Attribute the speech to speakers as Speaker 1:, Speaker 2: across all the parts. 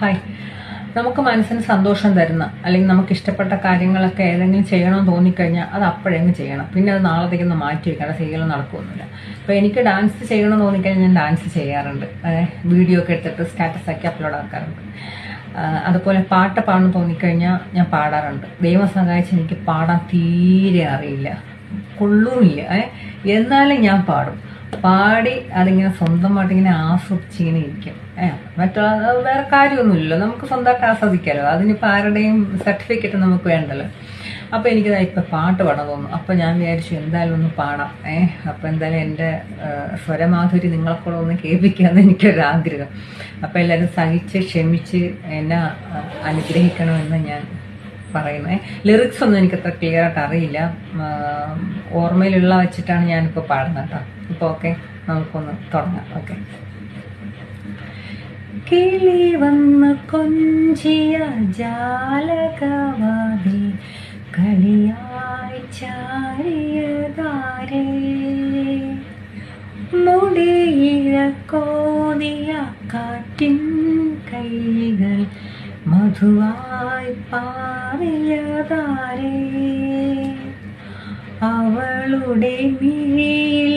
Speaker 1: Hi. നമുക്ക് മനസ്സിന് സന്തോഷം തരുന്ന അല്ലെങ്കിൽ നമുക്ക് ഇഷ്ടപ്പെട്ട കാര്യങ്ങളൊക്കെ ഏതെങ്കിലും ചെയ്യണമെന്ന് തോന്നിക്കഴിഞ്ഞാൽ അത് അപ്പോഴെങ്ങ് ചെയ്യണം. പിന്നെ അത് നാളത്തേക്ക് ഒന്ന് മാറ്റി വെക്കണം, ചെയ്യലും നടക്കുമൊന്നുമില്ല. അപ്പോൾ എനിക്ക് ഡാൻസ് ചെയ്യണമെന്ന് തോന്നിക്കഴിഞ്ഞാൽ ഞാൻ ഡാൻസ് ചെയ്യാറുണ്ട്. വീഡിയോ ഒക്കെ എടുത്തിട്ട് സ്റ്റാറ്റസ് ആക്കി അപ്ലോഡ് ആക്കാറുണ്ട്. അതുപോലെ പാട്ട് പാടണം തോന്നിക്കഴിഞ്ഞാൽ ഞാൻ പാടാറുണ്ട്. ദൈവം സഹായിച്ച് എനിക്ക് പാടാൻ തീരെ അറിയില്ല, കൊള്ളുമില്ല. എന്നാലും ഞാൻ പാടും. പാടി അതിങ്ങനെ സ്വന്തമായിട്ട് ഇങ്ങനെ ആസ്വദിച്ചിങ്ങനെ ഇരിക്കും. മറ്റുള്ള വേറെ കാര്യമൊന്നുമില്ലല്ലോ, നമുക്ക് സ്വന്തമായിട്ട് ആസ്വദിക്കാമല്ലോ. അതിനിപ്പോൾ ആരുടെയും സർട്ടിഫിക്കറ്റ് നമുക്ക് വേണ്ടല്ലോ. അപ്പോൾ എനിക്കതാ ഇപ്പം പാട്ട് പാടാൻ തോന്നുന്നു. അപ്പോൾ ഞാൻ വിചാരിച്ചു എന്തായാലും ഒന്ന് പാടാം. അപ്പോൾ എന്തായാലും എൻ്റെ സ്വരമാധുരി നിങ്ങളെക്കൂടെ ഒന്ന് കേൾപ്പിക്കാമെന്ന് എനിക്കൊരാഗ്രഹം. അപ്പോൾ എല്ലാവരും സഹിച്ച് ക്ഷമിച്ച് എന്നെ അനുഗ്രഹിക്കണമെന്ന് ഞാൻ പറയുന്നത്. ലിറിക്സ് ഒന്നും എനിക്കത്ര ക്ലിയർ ആയിട്ട് അറിയില്ല, ഓർമ്മയിലുള്ള വെച്ചിട്ടാണ് ഞാനിപ്പോൾ പാടുന്നത് കേട്ടോ. ഇപ്പോൾ ഓക്കെ, നമുക്കൊന്ന് തുടങ്ങാം. ഓക്കെ. കിളി വന്ന് കൊഞ്ചിയ ജാലകവാതിൽ കളിയായി ചാരിയതാരേ, മുടിയിഴ കോതിയ കാറ്റിൻ കൈകൾ മധുവായി പാറിയതാരേ, അവളുടെ മിഴിയിൽ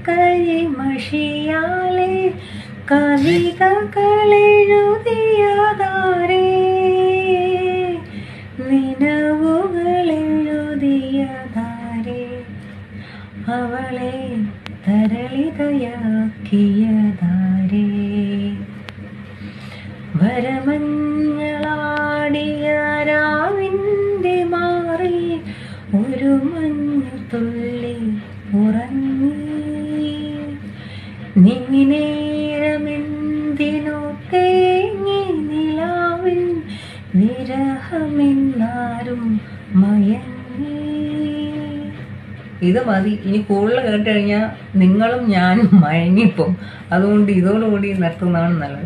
Speaker 1: കരിമഷിയാലെ കവിതകളെഴുതിയതാരേ, നിലവുകളെഴുതിയതാരേ, അവളെ തരളിതയാക്കിയതാരേ, വരമഞ്ഞളാടിയ രാവിൻ്റെ മാറിൽ ഒരു മഞ്ഞു തുള്ളി ഉറങ്ങി, നിമിനേരമെന്തിനോ തേങ്ങി നിലാവിൻ വിരഹമെന്നാരും മയങ്ങി. ഇത് മതി. ഇനി കൂടുതൽ കേട്ട് കഴിഞ്ഞാൽ നിങ്ങളും ഞാനും മയങ്ങിപ്പോവും. അതുകൊണ്ട് ഇതോടുകൂടി നിർത്തുന്നതാണ് നല്ലത്.